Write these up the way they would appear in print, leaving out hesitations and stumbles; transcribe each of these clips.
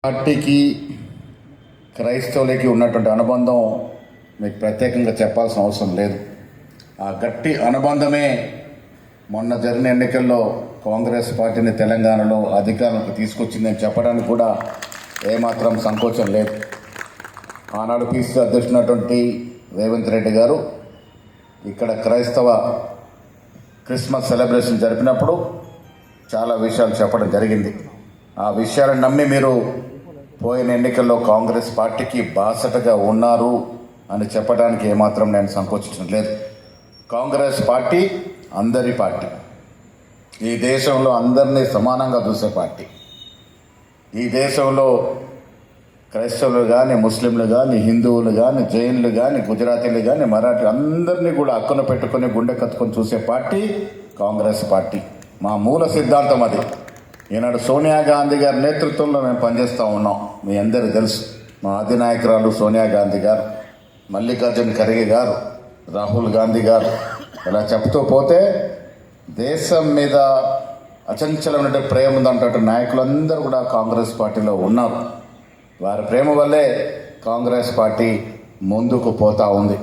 పార్టీకి క్రైస్తవులకి ఉన్నటువంటి అనుబంధం మీకు ప్రత్యేకంగా చెప్పాల్సిన అవసరం లేదు. ఆ గట్టి అనుబంధమే మొన్న జరిగిన ఎన్నికల్లో కాంగ్రెస్ పార్టీని తెలంగాణలో అధికారంలోకి తీసుకొచ్చిందని చెప్పడానికి కూడా ఏమాత్రం సంకోచం లేదు. ఆనాడు పిసిసి అధ్యక్షుడైనటువంటి రేవంత్ రెడ్డి గారు ఇక్కడ క్రైస్తవ క్రిస్మస్ సెలబ్రేషన్ జరిపినప్పుడు చాలా విషయాలు చెప్పడం జరిగింది. ఆ విషయాలను నమ్మి మీరు పోయిన ఎన్నికల్లో కాంగ్రెస్ పార్టీకి బాసటగా ఉన్నారు అని చెప్పడానికి ఏమాత్రం నేను సంకోచించడం లేదు. కాంగ్రెస్ పార్టీ అందరి పార్టీ, ఈ దేశంలో అందరినీ సమానంగా చూసే పార్టీ. ఈ దేశంలో క్రైస్తవులు కానీ, ముస్లింలు కానీ, హిందువులు కానీ, జైన్లు కానీ, గుజరాతీలు కానీ, మరాఠీ అందరినీ కూడా అక్కున పెట్టుకొని గుండె కత్తుకొని చూసే పార్టీ కాంగ్రెస్ పార్టీ. మా మూల సిద్ధాంతం అది. ఈనాడు సోనియా గాంధీ గారి నేతృత్వంలో మేము పనిచేస్తూ ఉన్నాం. మీ అందరికీ తెలుసు. మా అధినాయకురాలు సోనియా గాంధీ గారు, మల్లికార్జున్ ఖర్గే గారు, రాహుల్ గాంధీ గారు, ఇలా చెప్తూ పోతే దేశం మీద అచంచలమైన ప్రేమ ఉందంటే నాయకులందరూ కూడా కాంగ్రెస్ పార్టీలో ఉన్నారు. వారి ప్రేమ వల్లే కాంగ్రెస్ పార్టీ ముందుకు పోతూ ఉంది.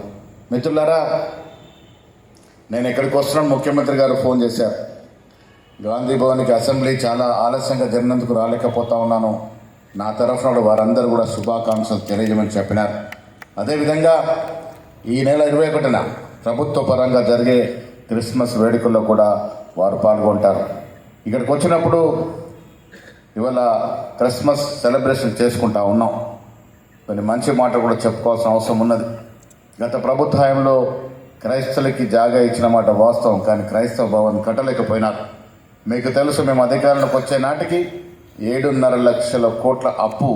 మిత్రులారా, నేను ఇక్కడికి వస్తున్నాను. ముఖ్యమంత్రి గారు ఫోన్ చేశారు. గాంధీ భవన్కి అసెంబ్లీ చాలా ఆలస్యంగా జరిగినందుకు రాలేకపోతా ఉన్నాను. నా తరఫున వారందరూ కూడా శుభాకాంక్షలు తెలియజేయమని చెప్పినారు. అదేవిధంగా ఈ నెల 21న ప్రభుత్వ పరంగా జరిగే క్రిస్మస్ వేడుకల్లో కూడా వారు పాల్గొంటారు. ఇక్కడికి వచ్చినప్పుడు ఇవాళ క్రిస్మస్ సెలబ్రేషన్ చేసుకుంటా ఉన్నాం. కొన్ని మంచి మాట కూడా చెప్పుకోవాల్సిన అవసరం ఉన్నది. గత ప్రభుత్వ హయాంలో క్రైస్తవులకి జాగా ఇచ్చిన మాట వాస్తవం, కానీ క్రైస్తవ భవన్ కట్టలేకపోయినారు. మీకు తెలుసు, మేము అధికారంలోకి వచ్చే నాటికి 7.5 లక్షల కోట్ల అప్పు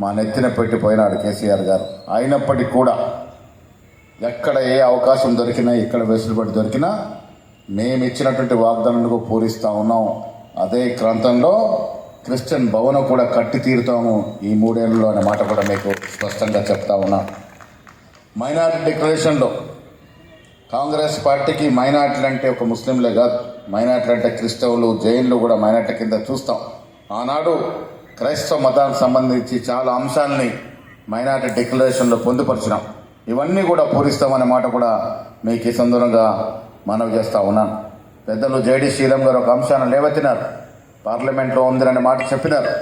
మా నెత్తిన పెట్టిపోయినాడు కేసీఆర్ గారు. అయినప్పటికీ కూడా ఎక్కడ ఏ అవకాశం దొరికినా, ఎక్కడ వెసులుబాటు దొరికినా మేము ఇచ్చినటువంటి వాగ్దానాలకు పూరిస్తూ ఉన్నాం. అదే ప్రాంతంలో క్రిస్టియన్ భవనం కూడా కట్టి తీరుతాము ఈ 3 ఏళ్లలో అనే మాట కూడా మీకు స్పష్టంగా చెప్తా ఉన్నాం. మైనారిటీ డిక్లరేషన్లో కాంగ్రెస్ పార్టీకి మైనార్టీలు అంటే ఒక ముస్లింలే కాదు, మైనార్టీలు అంటే క్రిస్తవులు, జైన్లు కూడా మైనార్టీ కింద చూస్తాం. ఆనాడు క్రైస్తవ మతానికి సంబంధించి చాలా అంశాలని మైనార్టీ డిక్లరేషన్లో పొందుపరిచినాం. ఇవన్నీ కూడా పూరిస్తామనే మాట కూడా మీకు ఈ సందర్భంగా మనవి చేస్తూ ఉన్నాను. పెద్దలు జేడి శ్రీరామ్ గారు ఒక అంశాన్ని లేవెత్తినారు. పార్లమెంట్లో ఉందనే మాట చెప్పినారు.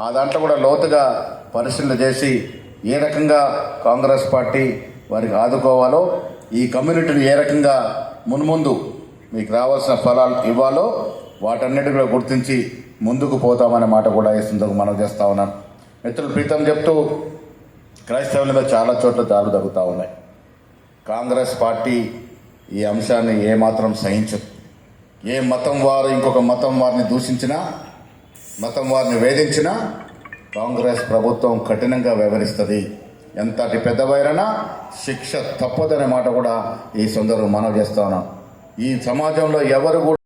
ఆ దాంట్లో కూడా లోతుగా పరిశీలన చేసి ఏ రకంగా కాంగ్రెస్ పార్టీ వారికి ఆదుకోవాలో, ఈ కమ్యూనిటీని ఏ రకంగా మున్ముందు మీకు రావాల్సిన ఫలాలు ఇవ్వాలో వాటన్నిటి కూడా గుర్తించి ముందుకు పోతామనే మాట కూడా ఈ సందర్భంగా మనం చేస్తూ ఉన్నాను. మిత్రులు ప్రీతం చెప్తూ క్రైస్తవుల మీద చాలా చోట్ల దాడులు జరుగుతూ ఉన్నాయి. కాంగ్రెస్ పార్టీ ఈ అంశాన్ని ఏమాత్రం సహించదు. ఏ మతం వారు ఇంకొక మతం వారిని దూషించినా, మతం వారిని వేధించినా కాంగ్రెస్ ప్రభుత్వం కఠినంగా వ్యవహరిస్తుంది. ఎంతటి పెద్దవైనా శిక్ష తప్పదనే మాట కూడా ఈ సందర్భంగా మనం చేస్తా ఉన్నాం. ఈ సమాజంలో ఎవరు కూడా